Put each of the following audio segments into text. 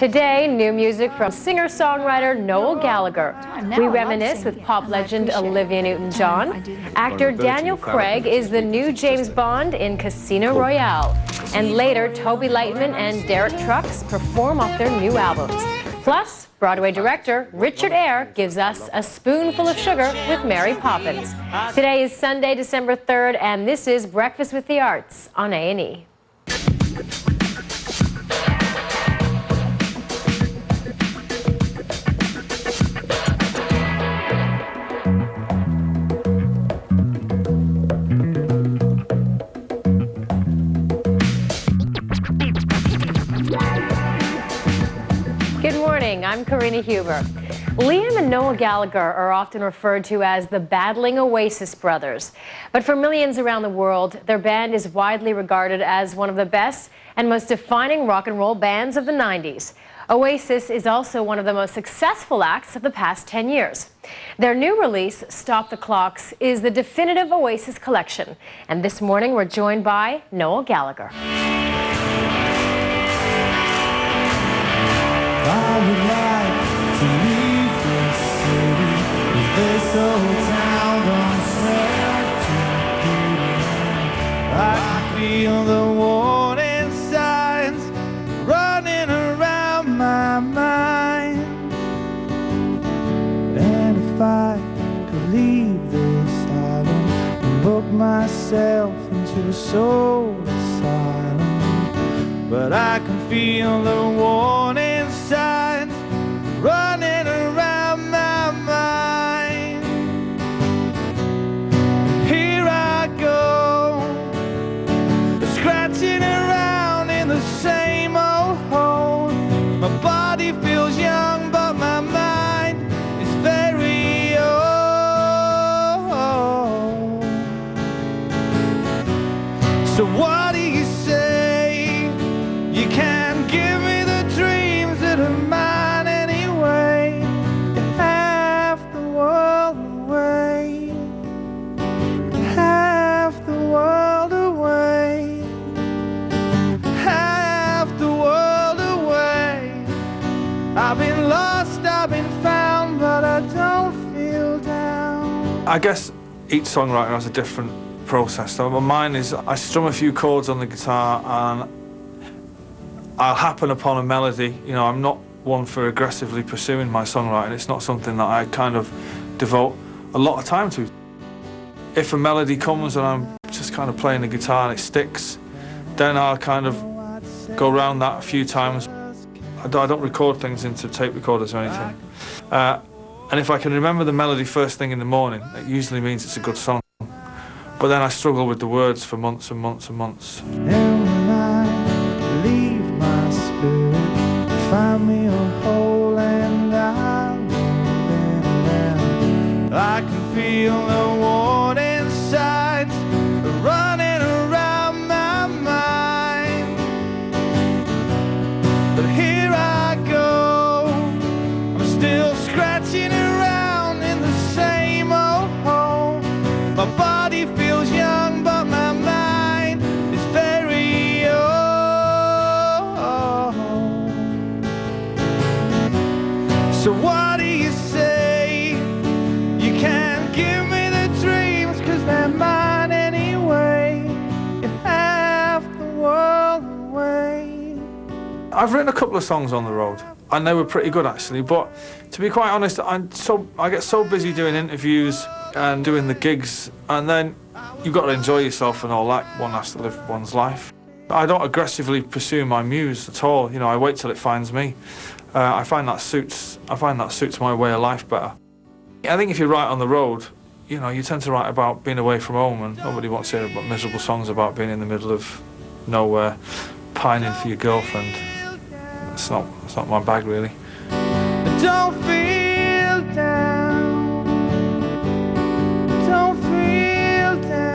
Today, new music from singer-songwriter Noel Gallagher. We reminisce with pop legend Olivia Newton-John. Actor Daniel Craig is the new James Bond in Casino Royale. And later, Toby Lightman and Derek Trucks perform off their new albums. Plus, Broadway director Richard Eyre gives us a spoonful of sugar with Mary Poppins. Today is Sunday, December 3rd, and this is Breakfast with the Arts on A&E. Good morning, I'm Karina Huber. Liam and Noel Gallagher are often referred to as the battling OASIS brothers. But for millions around the world, their band is widely regarded as one of the best and most defining rock and roll bands of the 90s. OASIS is also one of the most successful acts of the past 10 years. Their new release, Stop the Clocks, is the definitive OASIS collection. And this morning we're joined by Noel Gallagher. I would like to leave this city, 'cause this old town don't smell too good. I can feel the warning signs running around my mind. And if I could leave this island and book myself into a soul asylum, but I can feel the warning signs running around my mind. Here I go, scratching around in the same old hole. My body feels young, but my mind is very old. So what do you say? You can't give me the dreams that are mine anyway. You're half the world away, half the world away, half the world away. I've been lost, I've been found, but I don't feel down. I guess each songwriter has a different process. So mine is, I strum a few chords on the guitar and I'll happen upon a melody. You know, I'm not one for aggressively pursuing my songwriting. It's not something that I kind of devote a lot of time to. If a melody comes and I'm just kind of playing the guitar and it sticks, then I'll kind of go around that a few times. I don't record things into tape recorders or anything. And if I can remember the melody first thing in the morning, it usually means it's a good song. But then I struggle with the words for months and months and months. Find me a hole and I'll in. I can feel the warning signs running around my mind. But here I go, I'm still scratching around in the same old hole. My body feels young, but my mind is very old. So what do you say? You can't give me the dreams, 'cause they're mine anyway. You're half the world away. I've written a couple of songs on the road, and they were pretty good actually, but to be quite honest, I get so busy doing interviews and doing the gigs, and then you've got to enjoy yourself and all that. One has to live one's life. I don't aggressively pursue my muse at all. You know, I wait till it finds me. I find that suits my way of life better. I think if you write on the road, you know, you tend to write about being away from home, and nobody wants to hear about miserable songs about being in the middle of nowhere, pining for your girlfriend. It's not my bag really. Don't feel down. Don't feel down.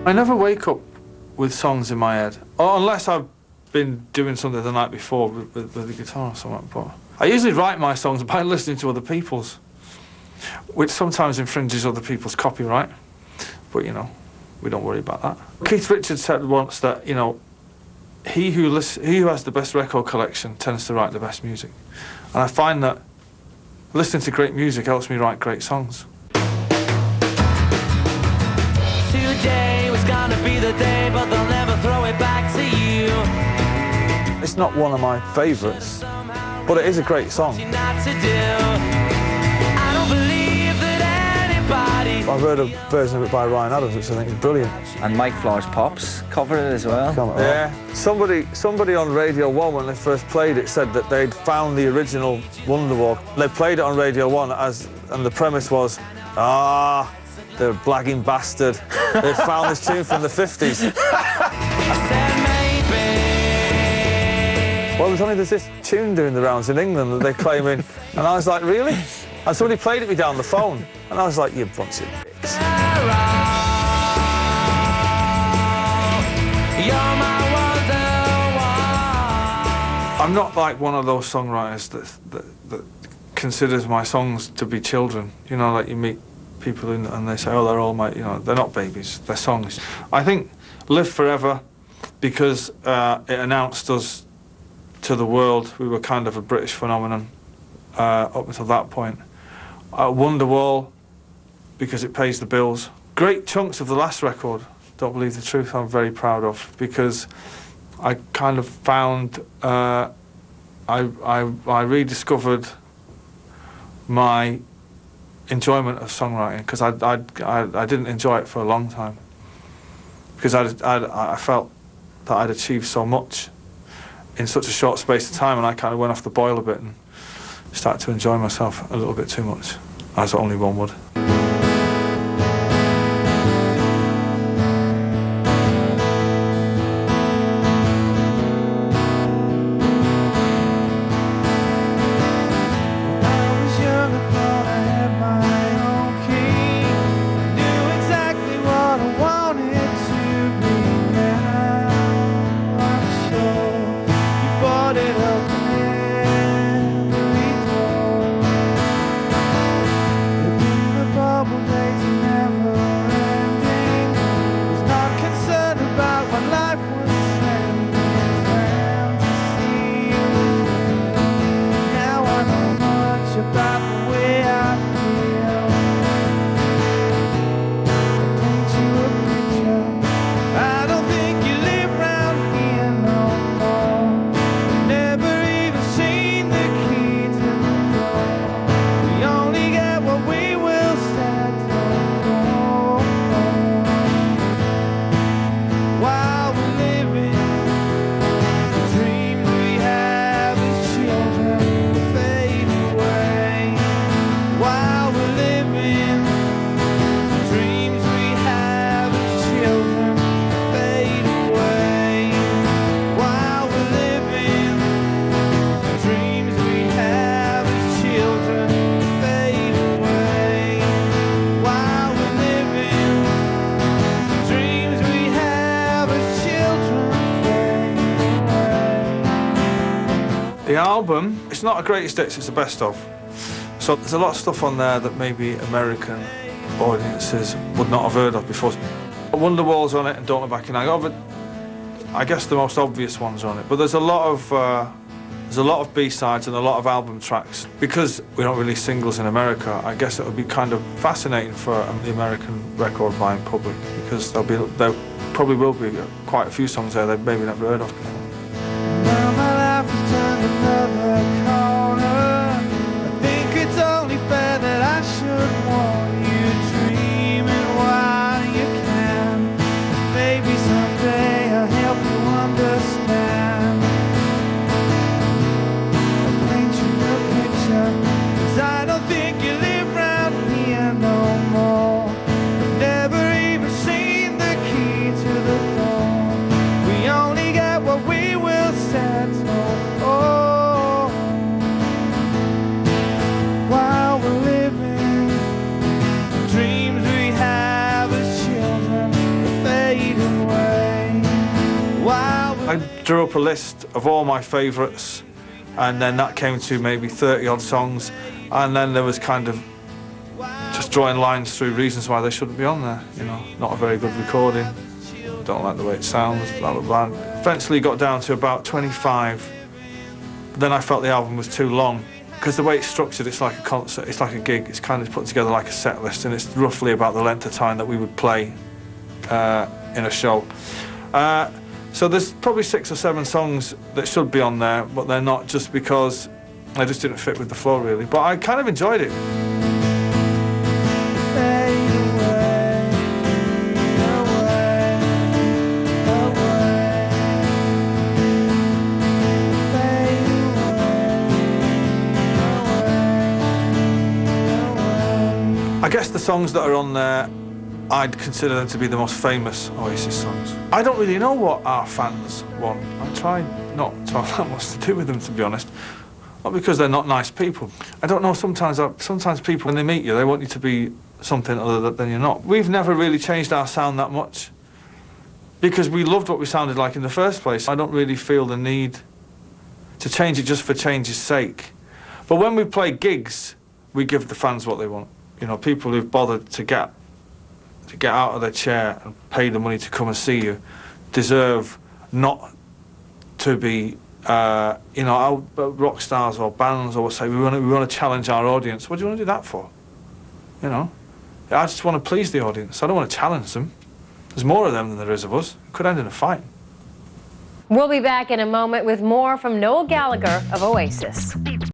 I never wake up with songs in my head, or unless I've been doing something the night before with the guitar or something. But I usually write my songs by listening to other people's, which sometimes infringes other people's copyright. But, you know, we don't worry about that. Keith Richards said once that, you know, he who has the best record collection tends to write the best music. And I find that listening to great music helps me write great songs. Today was gonna be the day, but they'll never throw it back to you. It's not one of my favourites, but it is a great song. Not to do. I don't believe that anybody. I've heard a version of it by Ryan Adams, which I think is brilliant. And Mike Flowers Pops covered it as well. Yeah. Somebody on Radio 1 when they first played it said that they'd found the original Wonderwall. They played it on Radio 1 and the premise was, the blagging bastard. They found this tune from the 50s. Well, there's this tune doing the rounds in England that they're claiming, and I was like, really? And somebody played it me down the phone, and I was like, you bunch of dicks. I'm not like one of those songwriters that considers my songs to be children. You know, like you meet people and they say, oh, they're all my, you know, they're not babies, they're songs. I think Live Forever, because it announced us to the world. We were kind of a British phenomenon up until that point. Wonderwall, because it pays the bills. Great chunks of the last record, Don't Believe the Truth, I'm very proud of, because I kind of found, I rediscovered my enjoyment of songwriting, because I didn't enjoy it for a long time, because I felt that I'd achieved so much in such a short space of time, and I kind of went off the boil a bit and started to enjoy myself a little bit too much, as only one would. The album, it's not a greatest hits, it's a best of. So there's a lot of stuff on there that maybe American audiences would not have heard of before. Wonderwall's on it and Don't Look Back in Anger. I guess the most obvious ones are on it. But there's a lot of B-sides and a lot of album tracks. Because we don't release singles in America, I guess it would be kind of fascinating for the American record buying public, because there probably will be quite a few songs there they've maybe never heard of before. Now my life has turned another corner. I think it's only fair that I should warn you, dreaming while you can. Maybe someday I'll help you understand. I'll paint you a picture, 'cause I don't think you live round here no more. I've never even seen the key to the door. We only get what we will settle for. I drew up a list of all my favourites, and then that came to maybe 30-odd songs, and then there was kind of just drawing lines through reasons why they shouldn't be on there, you know. Not a very good recording, don't like the way it sounds, blah, blah, blah. Eventually got down to about 25. Then I felt the album was too long, because the way it's structured, it's like a concert, it's like a gig. It's kind of put together like a set list, and it's roughly about the length of time that we would play in a show. So there's probably 6 or 7 songs that should be on there, but they're not, just because they just didn't fit with the flow, really. But I kind of enjoyed it. I guess the songs that are on there, I'd consider them to be the most famous Oasis songs. I don't really know what our fans want. I try not to have that much to do with them, to be honest. Not because they're not nice people. I don't know, sometimes people, when they meet you, they want you to be something other than you're not. We've never really changed our sound that much, because we loved what we sounded like in the first place. I don't really feel the need to change it just for change's sake. But when we play gigs, we give the fans what they want. You know, people who've bothered to get out of their chair and pay the money to come and see you deserve not to be, you know, rock stars or bands or say we want to challenge our audience. What do you want to do that for? You know, I just want to please the audience. I don't want to challenge them. There's more of them than there is of us. It could end in a fight. We'll be back in a moment with more from Noel Gallagher of Oasis.